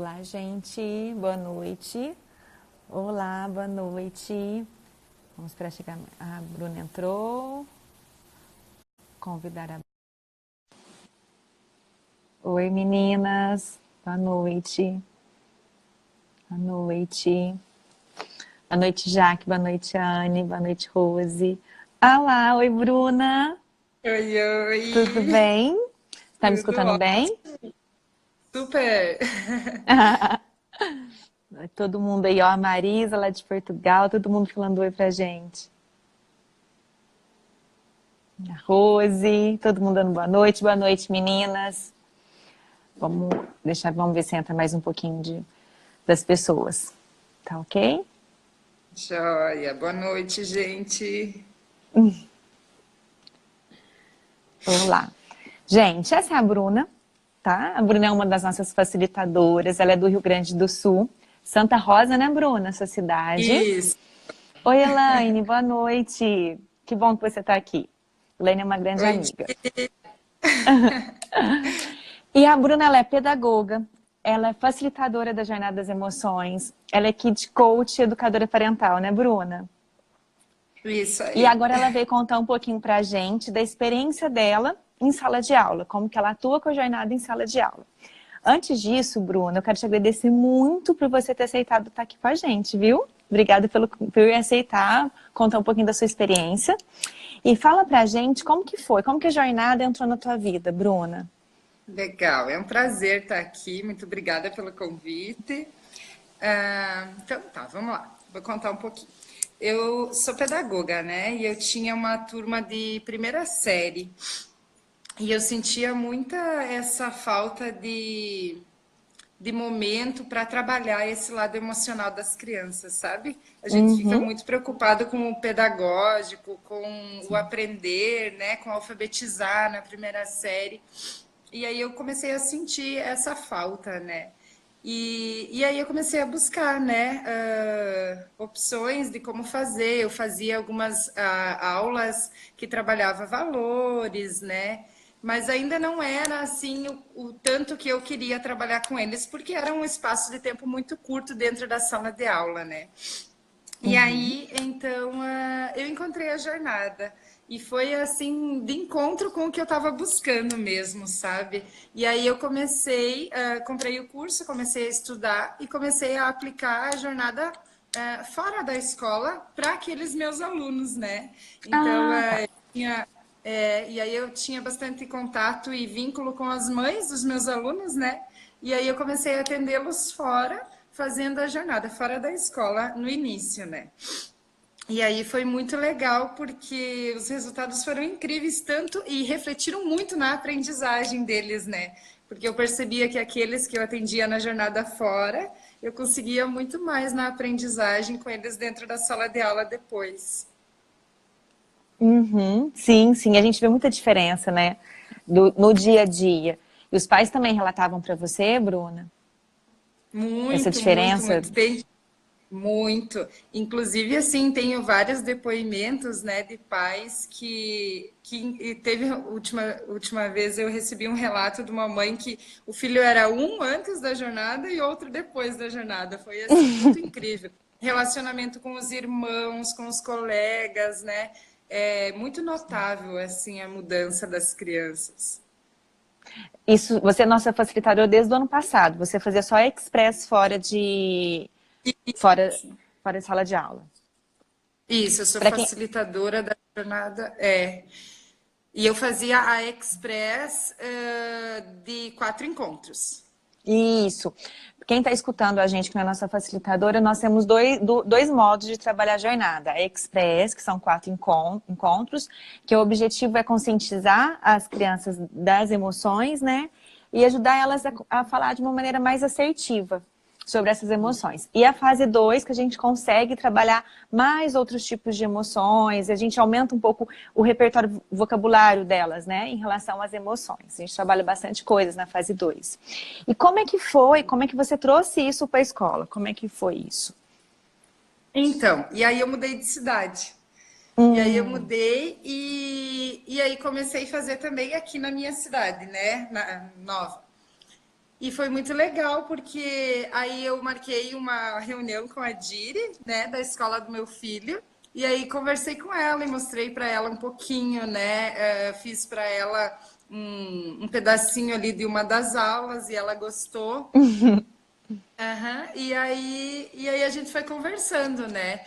Olá, gente. Boa noite. Olá, boa noite. Vamos esperar chegar. A Bruna entrou. Convidar a... Oi, meninas. Boa noite. Boa noite. Boa noite, Jaque. Boa noite, Anne. Boa noite, Rose. Olá, oi, Bruna. Oi, Tudo oi. bem? Tá me Tudo escutando bem? ótimo. Super. Todo mundo aí, ó, a Marisa lá de Portugal, todo mundo falando oi pra gente. A Rose, todo mundo dando boa noite, meninas. Vamos ver se entra mais um pouquinho das pessoas. Tá ok? Joia. Boa noite, gente. Olá. Gente, essa é a Bruna, tá? A Bruna é uma das nossas facilitadoras, ela é do Rio Grande do Sul. Santa Rosa, né, Bruna? Sua cidade. Isso. Oi, Elaine, boa noite. Que bom que você tá aqui. Elaine é uma grande Oi, amiga. E a Bruna, ela é pedagoga, ela é facilitadora da Jornada das Emoções, ela é kid coach e educadora parental, né, Bruna? isso E aí. agora ela veio contar um pouquinho pra gente da experiência dela em sala de aula, como que ela atua com a jornada em sala de aula. Antes disso, Bruna, eu quero te agradecer muito por você ter aceitado estar aqui com a gente, viu? Obrigada por aceitar, contar um pouquinho da sua experiência. E fala pra gente como que foi, como que a jornada entrou na tua vida, Bruna? Legal. É um prazer estar aqui. Muito obrigada pelo convite. Então, tá, vamos lá. Vou contar um pouquinho. Eu sou pedagoga, né? E eu tinha uma turma de primeira série. E eu sentia muita essa falta de momento para trabalhar esse lado emocional das crianças, sabe? A gente fica Uhum. muito preocupado com o pedagógico, com o aprender, né, com alfabetizar na primeira série. E aí eu comecei a sentir essa falta, né? E aí eu comecei a buscar, né, opções de como fazer. Eu fazia algumas aulas que trabalhava valores, né? Mas ainda não era assim o tanto que eu queria trabalhar com eles, porque era um espaço de tempo muito curto dentro da sala de aula, né? E Uhum. aí, então, eu encontrei a jornada. E foi assim, de encontro com o que eu estava buscando mesmo, sabe? E aí eu comecei, comprei o curso, comecei a estudar e comecei a aplicar a jornada fora da escola para aqueles meus alunos, né? Então, Ah, tá. e aí eu tinha bastante contato e vínculo com as mães dos meus alunos, né? E aí eu comecei a atendê-los fora, fazendo a jornada fora da escola no início, né? E aí foi muito legal porque os resultados foram incríveis tanto e refletiram muito na aprendizagem deles, né? Porque eu percebia que aqueles que eu atendia na jornada fora, eu conseguia muito mais na aprendizagem com eles dentro da sala de aula depois. Uhum. Sim, sim, a gente vê muita diferença, né? No dia a dia. E os pais também relatavam para você, Bruna, essa Muito, muito, diferença? muito. Tem muito. Inclusive, assim, tenho vários depoimentos, né, de pais e teve a última vez eu recebi um relato de uma mãe que o filho era um antes da jornada e outro depois da jornada. Foi, assim, muito incrível. Relacionamento com os irmãos, com os colegas, né? É muito notável, assim, a mudança das crianças. Isso, você é nossa facilitadora desde o ano passado. Você fazia só express fora, fora de sala de aula. Isso, eu sou Para quem facilitadora da jornada. E eu fazia a Express de 4 encontros. Isso. Quem está escutando a gente, que não é nossa facilitadora, nós temos dois modos de trabalhar a jornada. A Express, que são 4 encontros, que o objetivo é conscientizar as crianças das emoções, né? E ajudar elas a falar de uma maneira mais assertiva sobre essas emoções. E a fase 2, que a gente consegue trabalhar mais outros tipos de emoções, a gente aumenta um pouco o repertório vocabulário delas, né, em relação às emoções. A gente trabalha bastante coisas na fase 2. E como é que foi? Como é que você trouxe isso para a escola? Como é que foi isso? Então, e aí eu mudei de cidade. E aí eu Hum, mudei e aí comecei a fazer também aqui na minha cidade, né? Nova. E foi muito legal, porque aí eu marquei uma reunião com a Diri, né, da escola do meu filho, e aí conversei com ela e mostrei para ela um pouquinho, né, fiz para ela um pedacinho ali de uma das aulas e ela gostou. Aham. E aí a gente foi conversando, né,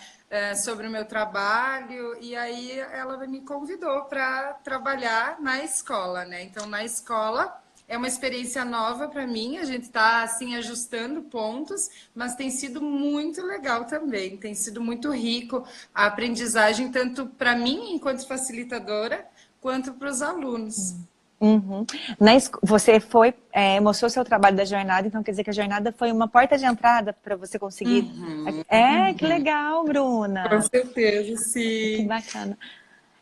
sobre o meu trabalho, e aí ela me convidou para trabalhar na escola, né? Então, na escola é uma experiência nova para mim, a gente está assim ajustando pontos, mas tem sido muito legal também, tem sido muito rico a aprendizagem, tanto para mim, enquanto facilitadora, quanto para os alunos. Uhum. Você foi, mostrou seu trabalho da jornada, então quer dizer que a jornada foi uma porta de entrada para você conseguir. Uhum, Que legal, com Bruna. certeza, Que sim. bacana.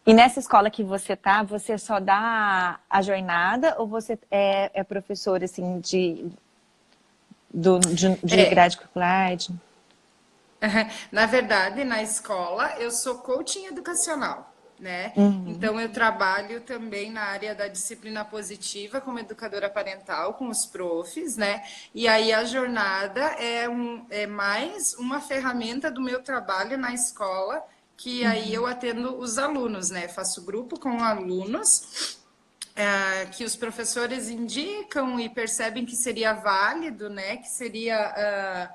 E nessa escola que você tá, você só dá a jornada ou você é professora assim de É, grade curricular? na verdade, na escola, eu sou coaching educacional, né? Uhum. Então, eu trabalho também na área da disciplina positiva como educadora parental com os profs, né? E aí a jornada é mais uma ferramenta do meu trabalho na escola, que aí eu atendo os alunos, né? Faço grupo com alunos que os professores indicam e percebem que seria válido, né? Que seria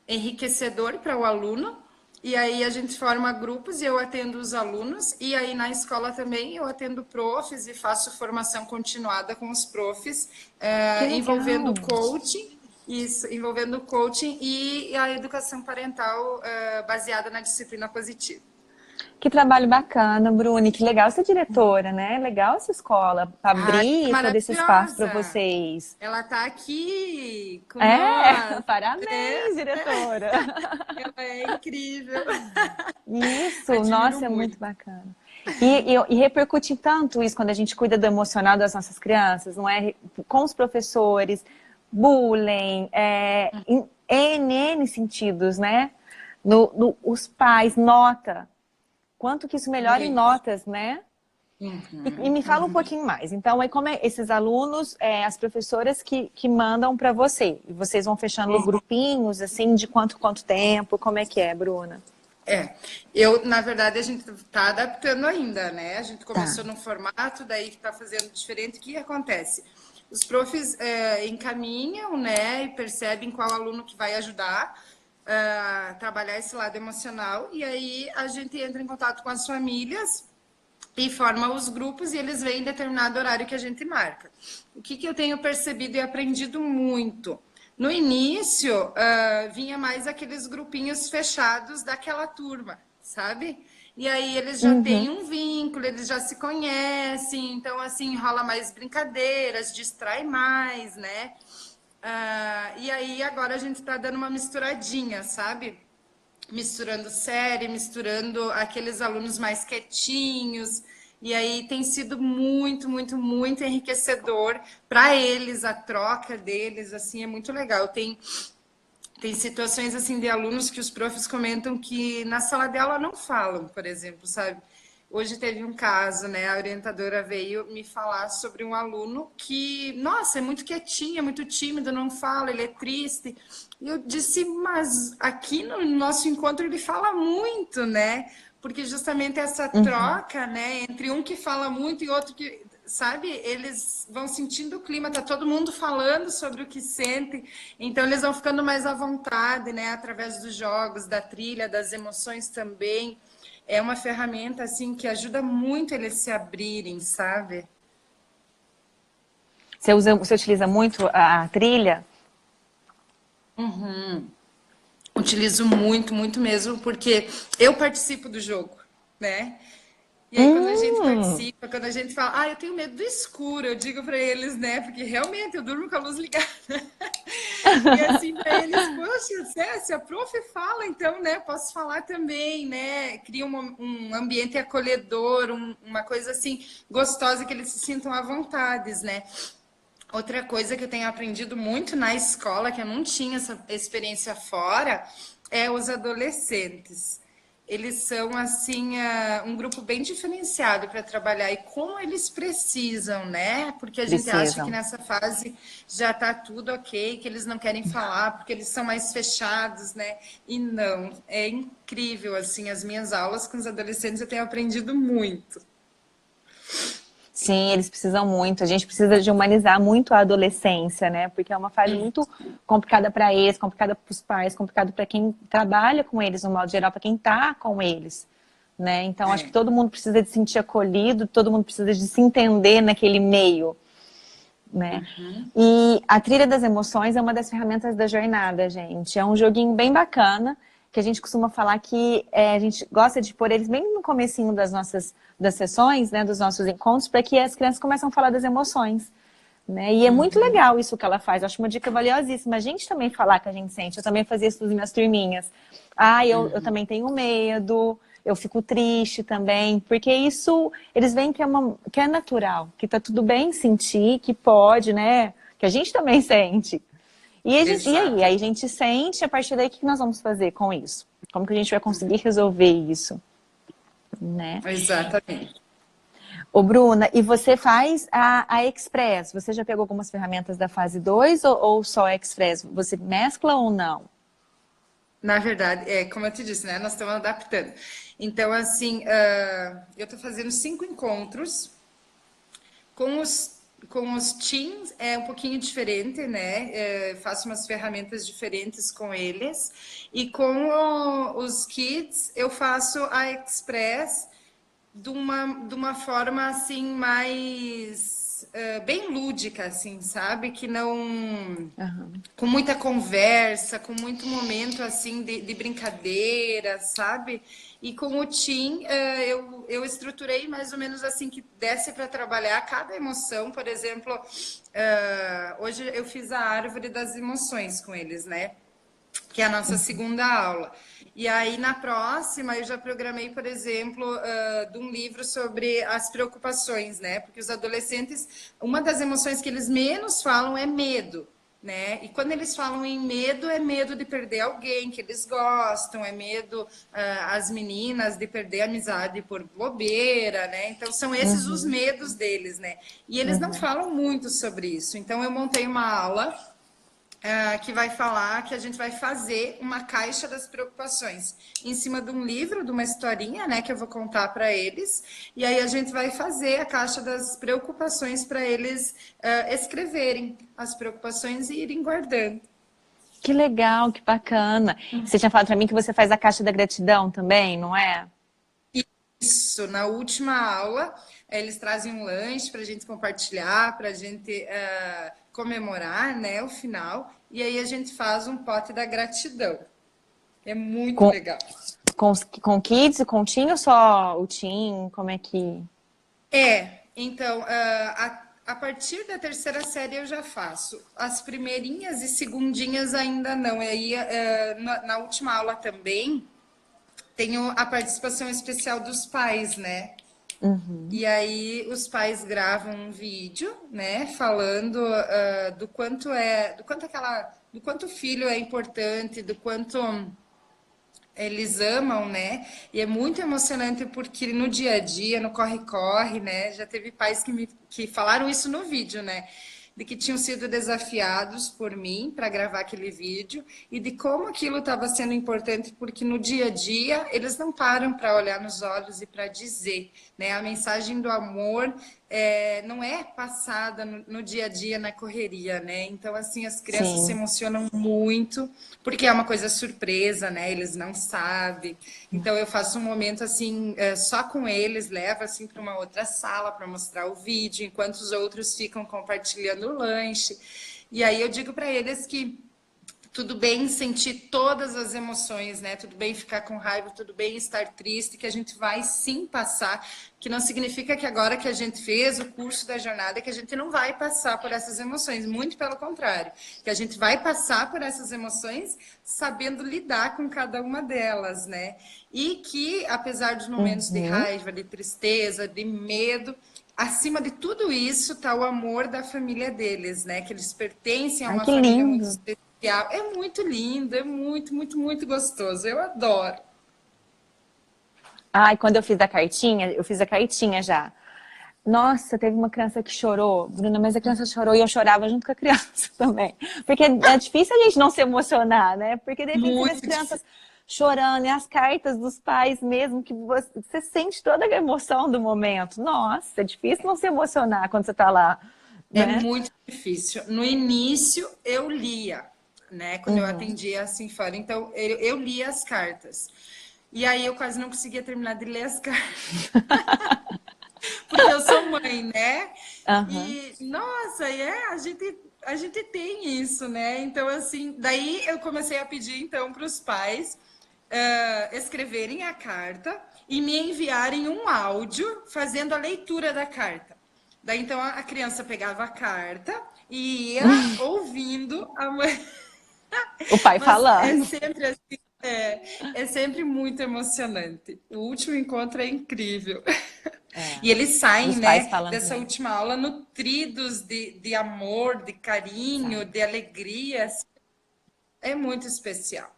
enriquecedor para o aluno. E aí a gente forma grupos e eu atendo os alunos. E aí na escola também eu atendo profs e faço formação continuada com os profs, Que envolvendo legal. coaching, isso, envolvendo coaching e a educação parental baseada na disciplina positiva. Que trabalho bacana, Bruni. Que legal ser diretora, né? Legal essa escola, Ai, abrir todo esse espaço para maravilhosa! vocês. Ela está aqui com É, nós. É, parabéns, diretora. ela é incrível. Isso, Admiro nossa, é muito muito. bacana. E repercute tanto isso quando a gente cuida do emocional das nossas crianças, não é? Com os professores, bullying, em N sentidos, né? Os pais, nota. Quanto que isso melhora em Muito. notas, né? E Uhum, me fala um uhum. pouquinho mais. Então, aí como é esses alunos, as professoras que mandam para você? E vocês vão fechando grupinhos, assim, de quanto tempo? Como é que é, Bruna? Na verdade, a gente está adaptando ainda, né? A gente Tá. começou num formato, daí que está fazendo diferente. O que acontece? Os profs encaminham, né, e percebem qual aluno que vai ajudar a trabalhar esse lado emocional, e aí a gente entra em contato com as famílias e forma os grupos e eles vêm em determinado horário que a gente marca. O que eu tenho percebido e aprendido muito? No início, vinha mais aqueles grupinhos fechados daquela turma, sabe? E aí eles já têm Uhum. um vínculo, eles já se conhecem, então assim rola mais brincadeiras, distrai mais, né? E aí agora a gente está dando uma misturadinha, sabe? Misturando série, misturando aqueles alunos mais quietinhos. E aí tem sido muito, muito, muito enriquecedor para eles, a troca deles, assim, é muito legal. Tem situações assim de alunos que os profs comentam que na sala de aula não falam, por exemplo, sabe? Hoje teve um caso, né? A orientadora veio me falar sobre um aluno que, nossa, é muito quietinho, é muito tímido, não fala, ele é triste. E eu disse, mas aqui no nosso encontro ele fala muito, né? Porque justamente essa Uhum. troca, né, entre um que fala muito e outro que, sabe, eles vão sentindo o clima, tá todo mundo falando sobre o que sente, então eles vão ficando mais à vontade, né, através dos jogos, da trilha, das emoções também. É uma ferramenta assim que ajuda muito eles se abrirem, sabe? Você utiliza muito a trilha? Utilizo muito, muito mesmo, porque eu participo do jogo, né? E aí, quando a gente Hum, participa, quando a gente fala, eu tenho medo do escuro, eu digo para eles, né? Porque realmente eu durmo com a luz ligada. E assim, para eles, poxa, se a prof fala, então, né? Posso falar também, né? Cria um ambiente acolhedor, uma coisa assim, gostosa, que eles se sintam à vontade, né? Outra coisa que eu tenho aprendido muito na escola, que eu não tinha essa experiência fora, é os adolescentes. eles são assim um grupo bem diferenciado para trabalhar e como eles precisam, né? Porque a gente acha que Precisam. nessa fase já está tudo ok, que eles não querem falar porque eles são mais fechados, né? E não, é incrível assim as minhas aulas com os adolescentes, eu tenho aprendido muito. Sim, eles precisam muito. A gente precisa de humanizar muito a adolescência, né? Porque é uma fase muito complicada para eles, complicada para os pais, complicada para quem trabalha com eles, no modo geral, para quem está com eles, né? Então, acho que É. todo mundo precisa de se sentir acolhido, todo mundo precisa de se entender naquele meio, né? E a trilha das emoções é uma das ferramentas da jornada, gente. É um joguinho bem bacana, que a gente costuma falar que a gente gosta de pôr eles bem no comecinho das sessões, né, dos nossos encontros, para que as crianças comecem a falar das emoções. Né? E é muito legal isso que ela faz. Eu acho uma dica valiosíssima. A gente também falar que a gente sente. Eu também fazia isso com as minhas turminhas. Ah, eu também tenho medo, eu fico triste também, porque isso, eles veem que é natural, que tá tudo bem sentir, que pode, né? Que a gente também sente. E aí? Exato, Aí a gente sente, a partir daí, o que nós vamos fazer com isso? Como que a gente vai conseguir resolver isso? Né? exatamente. Ô, Bruna, e você faz a Express? Você já pegou algumas ferramentas da fase 2 ou só a Express? Você mescla ou não? Na verdade, como eu te disse, né? Nós estamos adaptando. Então, assim, eu estou fazendo 5 encontros com os teens, é um pouquinho diferente, né? Faço umas ferramentas diferentes com eles. E com os kids, eu faço a Express de uma forma assim mais bem lúdica, assim, sabe? Que não Aham. com muita conversa, com muito momento assim de brincadeira, sabe? E com o Tim, eu estruturei mais ou menos assim que desse para trabalhar cada emoção. Por exemplo, hoje eu fiz a árvore das emoções com eles, né? Que é a nossa segunda aula. E aí, na próxima, eu já programei, por exemplo, de um livro sobre as preocupações, né? Porque os adolescentes, uma das emoções que eles menos falam é medo, né? E quando eles falam em medo, é medo de perder alguém que eles gostam, é medo, as meninas, de perder a amizade por bobeira, né? Então, são esses os Uhum, medos deles, né? E eles não uhum. falam muito sobre isso. Então, eu montei uma aula que vai falar que a gente vai fazer uma caixa das preocupações em cima de um livro, de uma historinha, né, que eu vou contar para eles. E aí a gente vai fazer a caixa das preocupações para eles escreverem as preocupações e irem guardando. Que legal, que bacana. Você tinha falado para mim que você faz a caixa da gratidão também, não é? Isso, na última aula, eles trazem um lanche para a gente compartilhar, para a gente comemorar, né, o final. E aí a gente faz um pote da gratidão. É muito Com, legal. com kids e com teen ou só o teen? Como é que... Então, a partir da terceira série eu já faço. As primeirinhas e segundinhas ainda não. E aí, na última aula também, tenho a participação especial dos pais, né? Uhum. E aí, os pais gravam um vídeo, né? Falando do quanto o filho é importante, do quanto eles amam, né? E é muito emocionante porque no dia a dia, no corre-corre, né? Já teve pais que falaram isso no vídeo, né? De que tinham sido desafiados por mim para gravar aquele vídeo e de como aquilo estava sendo importante, porque no dia a dia eles não param para olhar nos olhos e para dizer, né? A mensagem do amor não é passada no dia a dia, na correria, né? Então, assim, as crianças se Sim. emocionam muito, porque é uma coisa surpresa, né? Eles não sabem. Então, eu faço um momento, assim, só com eles, levo, assim, para uma outra sala para mostrar o vídeo, enquanto os outros ficam compartilhando o lanche. E aí eu digo para eles que tudo bem sentir todas as emoções, né? Tudo bem ficar com raiva, tudo bem estar triste, que a gente vai sim passar, que não significa que agora que a gente fez o curso da jornada, que a gente não vai passar por essas emoções, muito pelo contrário, que a gente vai passar por essas emoções sabendo lidar com cada uma delas, né? E que, apesar dos momentos de Uhum. raiva, de tristeza, de medo, acima de tudo isso está o amor da família deles, né? Que eles pertencem a Ai, uma que família muito lindo. especial. É muito lindo, é muito, muito, muito gostoso. Eu adoro. Ai, quando eu fiz a cartinha já. Nossa, teve uma criança que chorou, Bruna, mas a criança chorou e eu chorava junto com a criança também. Porque é difícil a gente não se emocionar, né? Porque de repente você vê as Muito difícil. crianças chorando e as cartas dos pais mesmo, que você sente toda a emoção do momento. Nossa, é difícil não se emocionar quando você tá lá, É né? muito difícil. No início eu lia, né? Quando eu Uhum. atendia assim fora, então eu lia as cartas. E aí eu quase não conseguia terminar de ler as cartas, porque eu sou mãe, né? Aham. E nossa, a gente tem isso, né? Então assim, daí eu comecei a pedir então para os pais escreverem a carta e me enviarem um áudio fazendo a leitura da carta. Daí então a criança pegava a carta e ia ouvindo a mãe. O pai Mas é falando. sempre assim, é sempre muito emocionante. O último encontro é incrível. É. E eles saem, Dos pais né, falando dessa também. última aula nutridos de amor, de carinho, Sai. de alegria. É muito especial.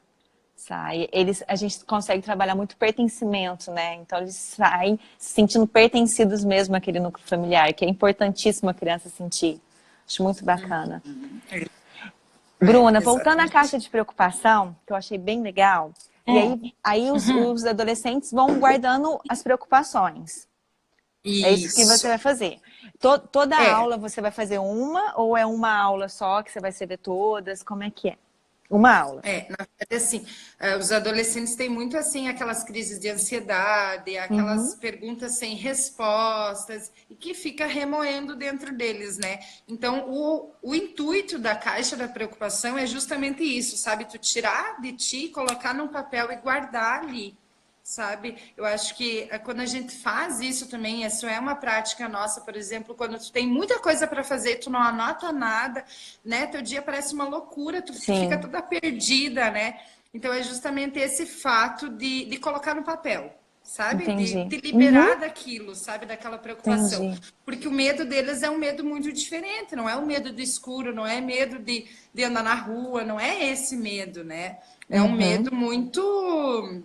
Sai. A gente consegue trabalhar muito pertencimento, né? Então eles saem se sentindo pertencidos mesmo àquele núcleo familiar, que é importantíssimo a criança sentir. Acho muito bacana. Bruna, voltando à Exatamente. caixa de preocupação, que eu achei bem legal, e aí os adolescentes vão guardando as preocupações. É isso que você Isso. vai fazer. Toda É, aula você vai fazer uma ou é uma aula só que você vai escrever todas? Como é que é? Uma aula. na verdade, assim, os adolescentes têm muito, assim, aquelas crises de ansiedade, aquelas Uhum. perguntas sem respostas, e que fica remoendo dentro deles, né? Então, o intuito da caixa da preocupação é justamente isso, sabe? Tu tirar de ti, colocar num papel e guardar ali, sabe? Eu acho que quando a gente faz isso também, isso é uma prática nossa, por exemplo, quando tu tem muita coisa para fazer, tu não anota nada, né? Teu dia parece uma loucura, tu fica Sim, toda perdida, né? Então é justamente esse fato de colocar no papel, sabe? De entendi. te Uhum, liberar daquilo, sabe? Daquela preocupação. entendi. Porque o medo deles é um medo muito diferente, não é o medo do escuro, não é medo de andar na rua, não é esse medo, né? É um Uhum. medo muito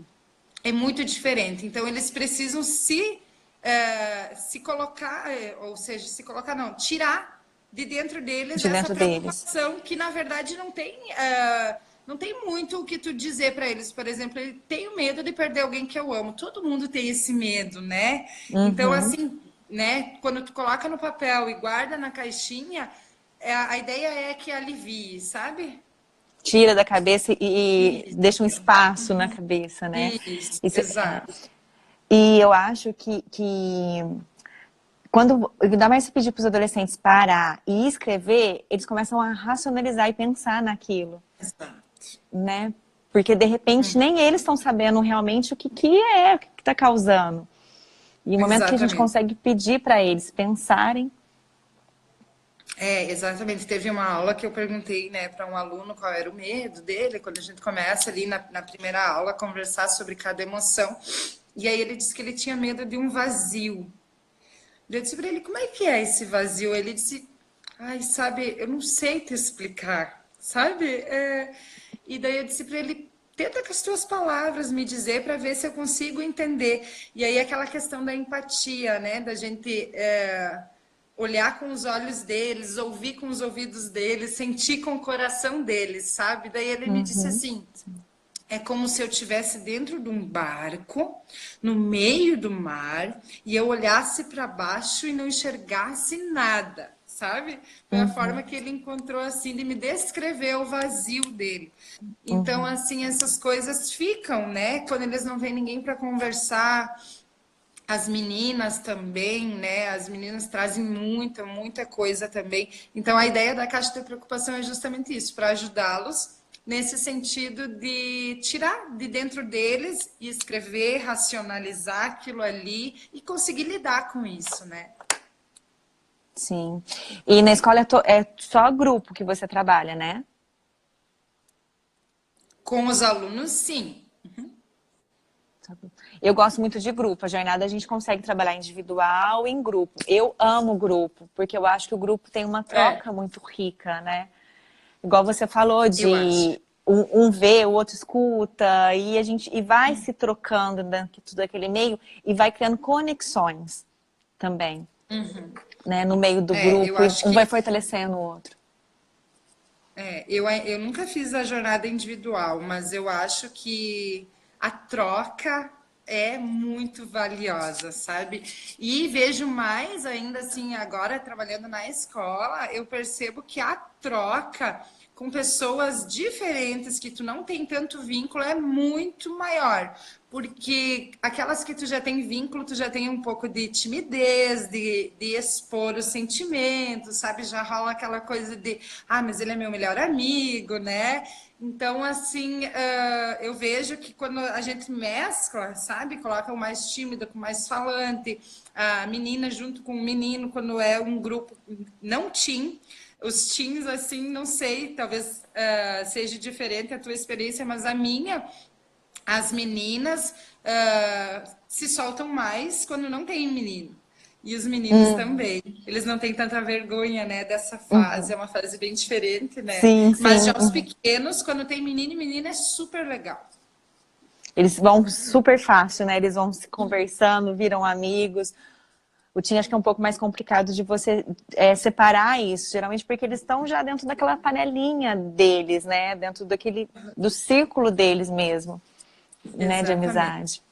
é muito diferente. Então, eles precisam se colocar, ou seja, se colocar, não, tirar de dentro deles De essa dentro deles. preocupação que, na verdade, não tem muito o que tu dizer para eles. Por exemplo, eu tenho medo de perder alguém que eu amo. Todo mundo tem esse medo, né? Então, Uhum. assim, né, quando tu coloca no papel e guarda na caixinha, a ideia é que alivie, sabe? Tira da cabeça e deixa um Isso, espaço na cabeça, né? isso, Isso, é. exato. E eu acho que quando, ainda mais se pedir para os adolescentes parar e escrever, eles começam a racionalizar e pensar naquilo, Exato. né? Porque de repente nem eles estão sabendo realmente o que está causando. E o momento que a gente Exatamente. consegue pedir para eles pensarem, Exatamente. Teve uma aula que eu perguntei, né, para um aluno qual era o medo dele, quando a gente começa ali na primeira aula a conversar sobre cada emoção. E aí ele disse que ele tinha medo de um vazio. Eu disse para ele, como é que é esse vazio? Ele disse, ai, sabe, eu não sei te explicar, sabe? E daí eu disse para ele, tenta com as tuas palavras me dizer para ver se eu consigo entender. E aí aquela questão da empatia, né, da gente olhar com os olhos deles, ouvir com os ouvidos deles, sentir com o coração deles, sabe? Daí ele me disse uhum, assim: é como se eu estivesse dentro de um barco, no meio do mar, e eu olhasse para baixo e não enxergasse nada, sabe? Foi a forma uhum, que ele encontrou assim de me descrever o vazio dele. Então, uhum. assim, essas coisas ficam, né? Quando eles não têm ninguém para conversar, as meninas também, né? As meninas trazem muita, muita coisa também. Então, a ideia da caixa de preocupação é justamente isso, para ajudá-los nesse sentido de tirar de dentro deles e escrever, racionalizar aquilo ali e conseguir lidar com isso, né? Sim. E na escola é só grupo que você trabalha, né? Com os alunos, sim. Eu gosto muito de grupo. A jornada a gente consegue trabalhar individual e em grupo. Eu amo grupo, porque eu acho que o grupo tem uma É, troca muito rica, né? Igual você falou eu acho. um vê, o outro escuta, e a gente vai se trocando dentro de tudo aquele meio e vai criando conexões também, né, no meio do Eu grupo, e acho um vai que fortalecendo o outro. eu nunca fiz a jornada individual, mas eu acho que a troca é muito valiosa, sabe? E vejo mais ainda assim, agora trabalhando na escola, eu percebo que a troca com pessoas diferentes que tu não tem tanto vínculo é muito maior. Porque aquelas que tu já tem vínculo, tu já tem um pouco de timidez, de expor os sentimentos, sabe? Já rola aquela coisa de, ah, mas ele é meu melhor amigo, né? Então, assim, eu vejo que quando a gente mescla, sabe? Coloca o mais tímido com o mais falante, a menina junto com o menino, quando é um grupo não teen, os teens, assim, não sei, talvez seja diferente a tua experiência, mas a minha, as meninas se soltam mais quando não tem menino. E os meninos Uhum, também. Eles não têm tanta vergonha, né, dessa fase. uhum. É uma fase bem diferente, né? Sim, Mas sim. já os pequenos, quando tem menino e menina, é super legal. Eles vão super fácil, né? Eles vão se conversando, viram amigos. O Tim acho que é um pouco mais complicado de você separar isso, geralmente porque eles estão já dentro daquela panelinha deles, né? Dentro do círculo deles mesmo, né? De Exatamente. amizade.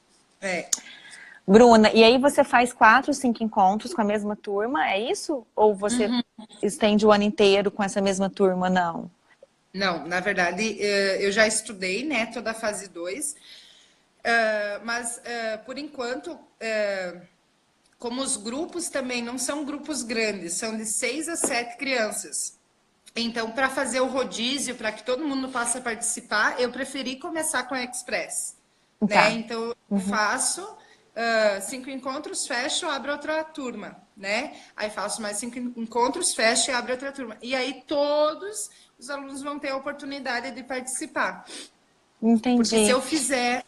É. Bruna, e aí você faz 4, 5 encontros com a mesma turma, é isso? Ou você estende o ano inteiro com essa mesma turma, não? Não, na verdade, eu já estudei, né, toda a fase 2, mas por enquanto, como os grupos também não são grupos grandes, são de 6 a 7 crianças. Então, para fazer o rodízio, para que todo mundo possa participar, eu preferi começar com a Express, né? Tá. Então, eu Uhum. faço 5 encontros, fecho, abro outra turma, né? Aí faço mais 5 encontros, fecho e abro outra turma. E aí todos os alunos vão ter a oportunidade de participar. Porque Entendi. se eu fizer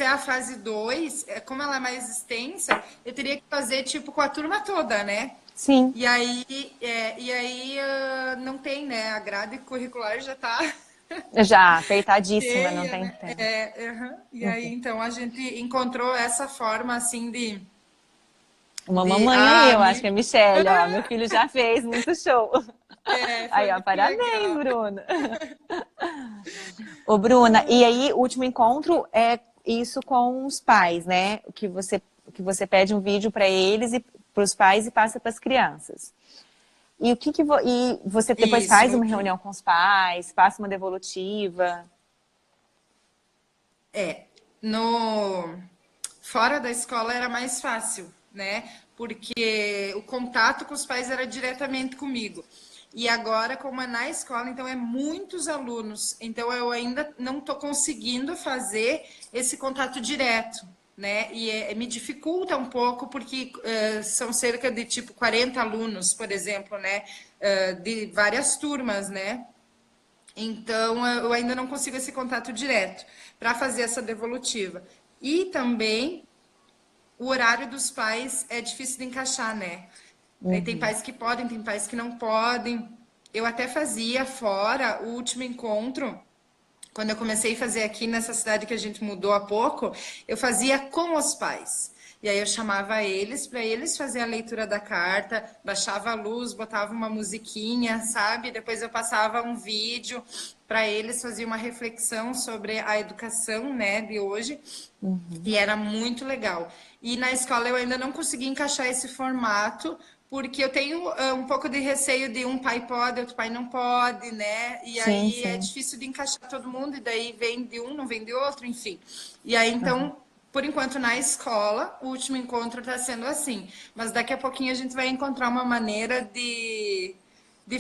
a fase 2, como ela é mais extensa, eu teria que fazer tipo com a turma toda, né? Sim. E aí, não tem, né? A grade curricular já está Já, apertadíssima, não cheia, tem né? tempo. E aí, então, a gente encontrou essa forma, assim, Uma mamãe aí, eu acho que é amigo, a Michelle, ó. Meu filho já fez muito show. foi Aí, ó, muito parabéns, legal. Bruna. Ô, Bruna, e aí o último encontro é isso com os pais, né? Que você pede um vídeo para eles e para os pais e passa para as crianças. E e você depois Isso, faz uma reunião com os pais, passa uma devolutiva. é, no fora da escola era mais fácil, né? Porque o contato com os pais era diretamente comigo. E agora, como é na escola, então é muitos alunos, então eu ainda não estou conseguindo fazer esse contato direto, né? E me dificulta um pouco, porque são cerca de tipo 40 alunos, por exemplo, né? De várias turmas, né? Então, eu ainda não consigo esse contato direto para fazer essa devolutiva. E também o horário dos pais é difícil de encaixar, né? Daí tem pais que podem, tem pais que não podem. Eu até fazia fora o último encontro, quando eu comecei a fazer aqui nessa cidade que a gente mudou há pouco, eu fazia com os pais. E aí eu chamava eles para eles fazer a leitura da carta, baixava a luz, botava uma musiquinha, sabe? Depois eu passava um vídeo para eles fazer uma reflexão sobre a educação, né, de hoje. E era muito legal. E na escola eu ainda não consegui encaixar esse formato, porque eu tenho um pouco de receio de um pai pode, outro pai não pode, né? E Sim, aí é sim. difícil de encaixar todo mundo, e daí vem de um, não vem de outro, enfim. E aí, então, por enquanto, na escola, o último encontro está sendo assim. Mas daqui a pouquinho a gente vai encontrar uma maneira de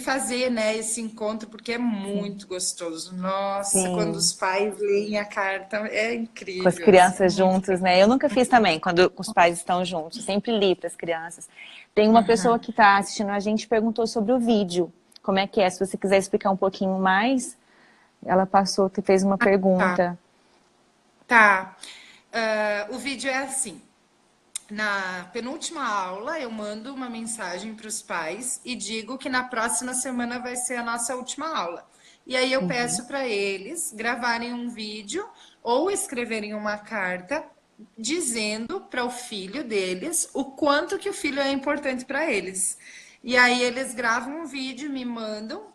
fazer, né, esse encontro, porque é muito gostoso. Nossa, quando Sim. os pais leem a carta, é Com as incrível, assim, crianças muito juntos, né? Eu nunca fiz também, quando os pais estão juntos. Eu sempre li para as crianças. Tem uma pessoa que está assistindo a gente e perguntou sobre o vídeo. Como é que é? Se você quiser explicar um pouquinho mais, ela passou, fez uma tá. pergunta. Tá. O vídeo é assim. Na penúltima aula, eu mando uma mensagem para os pais e digo que na próxima semana vai ser a nossa última aula. E aí eu Uhum. peço para eles gravarem um vídeo ou escreverem uma carta dizendo para o filho deles o quanto que o filho é importante para eles. E aí eles gravam um vídeo, me mandam,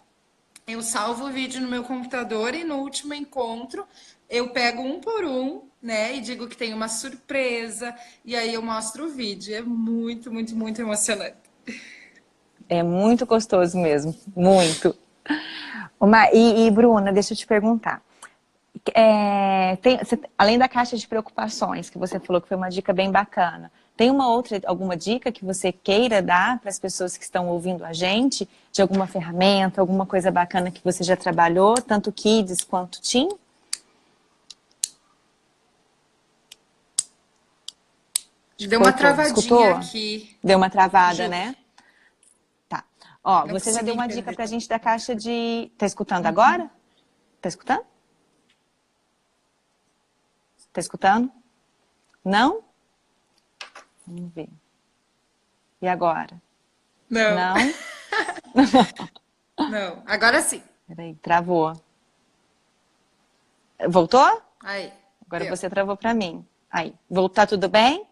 eu salvo o vídeo no meu computador e no último encontro eu pego um por um, né, e digo que tem uma surpresa, e aí eu mostro o vídeo. É muito, muito, muito emocionante. É muito gostoso mesmo, muito. Bruna, deixa eu te perguntar. Além da caixa de preocupações, que você falou que foi uma dica bem bacana, tem alguma dica que você queira dar para as pessoas que estão ouvindo a gente, de alguma ferramenta, alguma coisa bacana que você já trabalhou, tanto Kids quanto Teen? Deu uma Cortou, travadinha escutou? aqui, Deu uma travada, Ju. né? Tá. Ó, Não você já deu consegui uma dica entender. pra gente da caixa de... Tá escutando agora? Tá escutando? Tá escutando? Não? Vamos ver. E agora? Não, Não? não. Agora sim. Peraí, travou. Voltou? Aí, Agora deu. você travou pra mim. Aí, voltar tudo bem?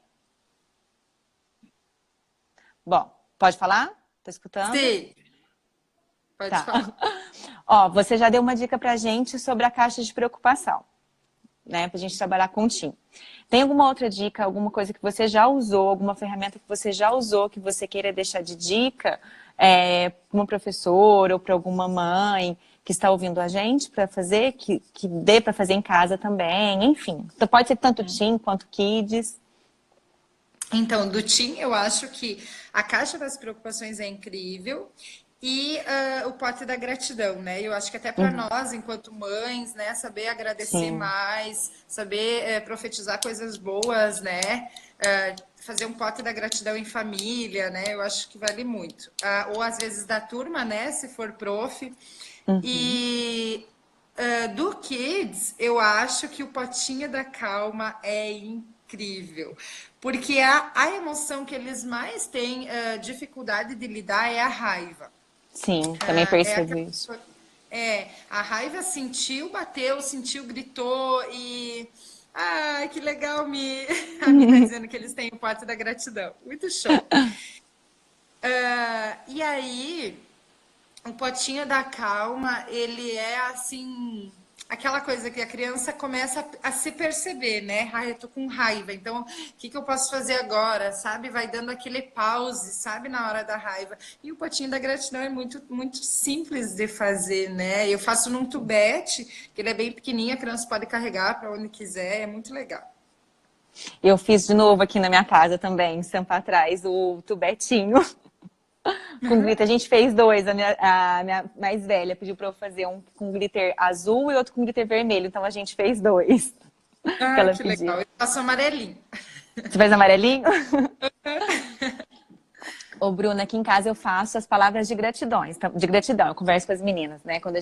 Bom, pode falar? Tá escutando? Sim, pode Tá. falar. Ó, você já deu uma dica pra gente sobre a caixa de preocupação, né? Pra gente trabalhar com o Tim. Tem alguma outra dica, alguma coisa que você já usou, alguma ferramenta que você já usou, que você queira deixar de dica para uma professora ou para alguma mãe que está ouvindo a gente para fazer, que dê para fazer em casa também, enfim. Então, pode ser tanto Tim quanto Kids. Então, do Tim, eu acho que a caixa das preocupações é incrível e o pote da gratidão, né? Eu acho que até para Uhum. nós, enquanto mães, né, saber agradecer Sim, mais, saber profetizar coisas boas, né? Fazer um pote da gratidão em família, né? Eu acho que vale muito. Ou às vezes da turma, né? Se for prof. uhum. E do Kids, eu acho que o Potinho da Calma é incrível. Porque a emoção que eles mais têm dificuldade de lidar é a raiva. Sim, também É percebo aquela isso. coisa- a raiva sentiu, bateu, sentiu, gritou e. Ai, que legal, Mi. A Mi tá dizendo que eles têm o pote da gratidão. Muito show. E aí, o potinho da calma, ele é assim, aquela coisa que a criança começa a se perceber, né? Ai, eu tô com raiva, então o que que eu posso fazer agora, sabe? Vai dando aquele pause, sabe? Na hora da raiva. E o potinho da gratidão é muito, muito simples de fazer, né? Eu faço num tubete, que ele é bem pequenininho, a criança pode carregar para onde quiser, é muito legal. Eu fiz de novo aqui na minha casa também, um tempo atrás, o tubetinho com glitter. A gente fez dois, a minha mais velha pediu pra eu fazer um com glitter azul e outro com glitter vermelho, então a gente fez dois que Ah, ela que pediu. legal. Eu faço amarelinho. Você faz amarelinho? Ô, Bruna, aqui em casa eu faço as palavras de gratidão. Eu converso com as meninas, né? Quando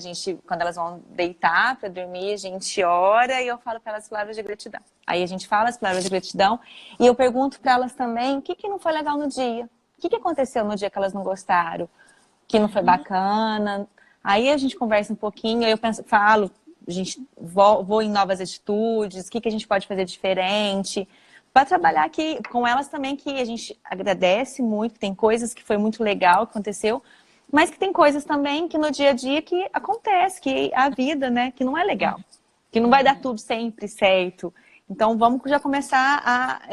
elas vão deitar para dormir, a gente ora e eu falo para elas as palavras de gratidão. Aí a gente fala as palavras de gratidão e eu pergunto para elas também o que que não foi legal no dia. O que que aconteceu no dia que elas não gostaram? Que não foi bacana. Aí a gente conversa um pouquinho, aí eu penso, falo, a gente vou em novas atitudes, o que que a gente pode fazer diferente para trabalhar aqui com elas também, que a gente agradece muito, tem coisas que foi muito legal que aconteceu, mas que tem coisas também que no dia a dia que acontece, que a vida, né, que não é legal, que não vai dar tudo sempre certo. Então vamos já começar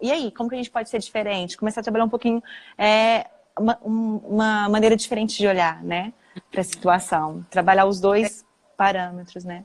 e aí, como que a gente pode ser diferente? Começar a trabalhar um pouquinho uma maneira diferente de olhar, né, para a situação. Trabalhar os dois parâmetros, né?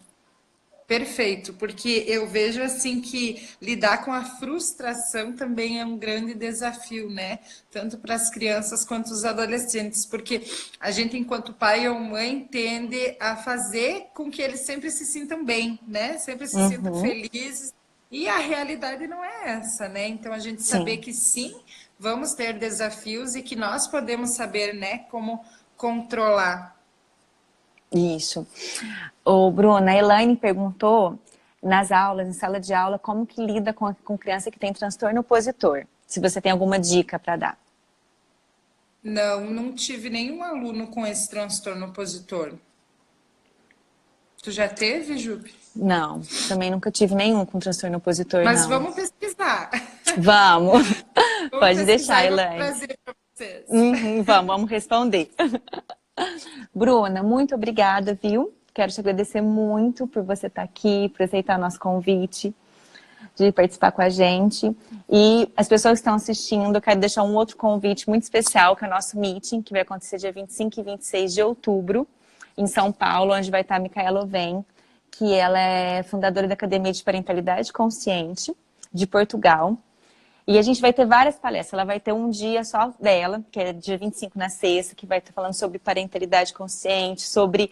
Perfeito, porque eu vejo assim que lidar com a frustração também é um grande desafio, né? Tanto para as crianças quanto os adolescentes, porque a gente, enquanto pai ou mãe, tende a fazer com que eles sempre se sintam bem, né? Sempre se sintam Uhum, felizes. E a realidade não é essa, né? Então a gente saber sim. que sim, vamos ter desafios e que nós podemos saber, né, como controlar. Isso. O Bruna, a Elaine perguntou nas aulas, em sala de aula, como que lida com criança que tem transtorno opositor. Se você tem alguma dica para dar. Não, não tive nenhum aluno com esse transtorno opositor. Tu já teve, Jupe? Não, também nunca tive nenhum com transtorno opositor, Mas não. vamos pesquisar. Vamos. Vamos Pode deixar, pesquisar e vamos Elaine. trazer para vocês. Vamos responder. Bruna, muito obrigada, viu? Quero te agradecer muito por você estar aqui, por aceitar nosso convite de participar com a gente. E as pessoas que estão assistindo, eu quero deixar um outro convite muito especial, que é o nosso meeting, que vai acontecer dia 25 e 26 de outubro, em São Paulo, onde vai estar a Micaela Oven, que ela é fundadora da Academia de Parentalidade Consciente, de Portugal. E a gente vai ter várias palestras. Ela vai ter um dia só dela, que é dia 25 na sexta, que vai estar falando sobre parentalidade consciente, sobre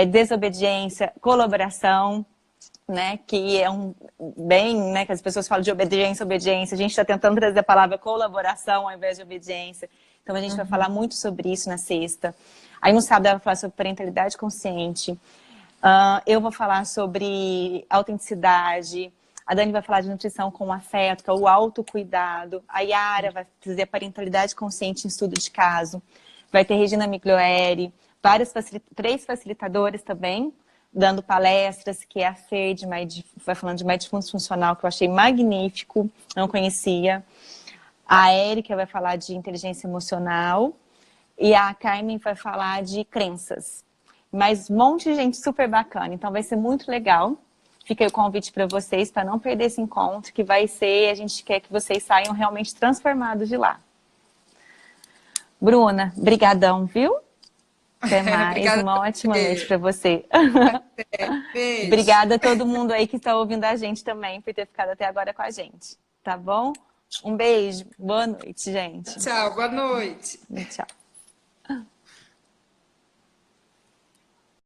desobediência, colaboração, né? Que é né? Que as pessoas falam de obediência, obediência. A gente está tentando trazer a palavra colaboração ao invés de obediência. Então a gente vai falar muito sobre isso na sexta. Aí no sábado ela vai falar sobre parentalidade consciente. Eu vou falar sobre autenticidade. A Dani vai falar de nutrição com afeto, que é o autocuidado. A Yara vai trazer a parentalidade consciente em estudo de caso. Vai ter Regina Miglioeri, 3 facilitadores também, dando palestras, que é a Fer, vai falando de mindfulness funcional, que eu achei magnífico, não conhecia. A Érica vai falar de inteligência emocional. E a Carmen vai falar de crenças. Mas um monte de gente super bacana. Então vai ser muito legal. Fica aí o convite para vocês, para não perder esse encontro, que vai ser, a gente quer que vocês saiam realmente transformados de lá. Bruna, brigadão, viu? Até mais, Obrigada uma a ótima você. noite para você. Beijo. Obrigada a todo mundo aí que está ouvindo a gente também, por ter ficado até agora com a gente. Tá bom? Um beijo, boa noite, gente. Tchau, boa noite. Tchau.